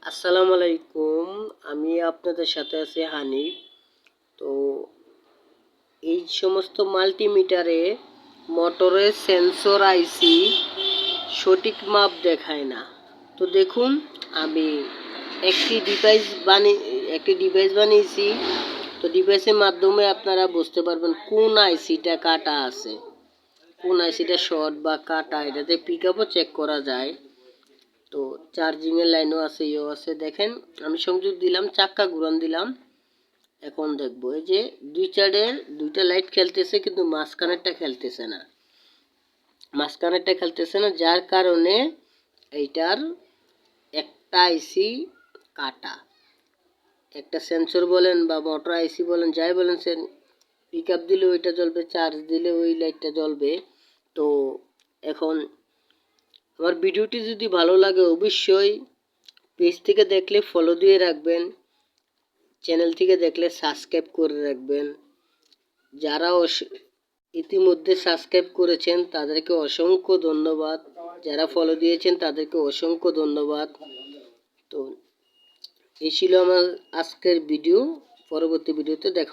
আসসালামু আলাইকুম। আমি আপনাদের সাথে আছি হানিফ। তো এই সমস্ত মাল্টিমিটারে মোটরের সেন্সর আইসি সঠিক মাপ দেখায় না। তো দেখুন, আমি একটি ডিভাইস বানিয়েছি। তো ডিভাইসের মাধ্যমে আপনারা বুঝতে পারবেন কোন আইসিটা কাটা আছে, কোন আইসিটা শর্ট বা কাটা। এটাতে পিকআপও চেক করা যায়। তো চার্জিংয়ের লাইনও আছে, ইও আছে। দেখেন, আমি সংযোগ দিলাম, চাক্কা ঘুরান দিলাম। এখন দেখবো এই যে দুইটা লাইট খেলতেছে, কিন্তু মাঝখানেরটা খেলতেছে না, যার কারণে এইটার একটা আইসি কাটা। একটা সেন্সর বলেন বা মোটর আইসি বলেন, যাই বলেন, পিক আপ দিলে ওইটা জ্বলবে, চার্জ দিলে ওই লাইটটা জ্বলবে। তো এখন আমার ভিডিওটি যদি ভালো লাগে অবশ্যই পেজ থেকে দেখলে ফলো দিয়ে রাখবেন, চ্যানেল থেকে দেখলে সাবস্ক্রাইব করে রাখবেন। যারা ইতিমধ্যে সাবস্ক্রাইব করেছেন তাদেরকে অসংখ্য ধন্যবাদ, যারা ফলো দিয়েছেন তাদেরকে অসংখ্য ধন্যবাদ। তো এই ছিল আমার আজকের ভিডিও। পরবর্তী ভিডিওতে দেখা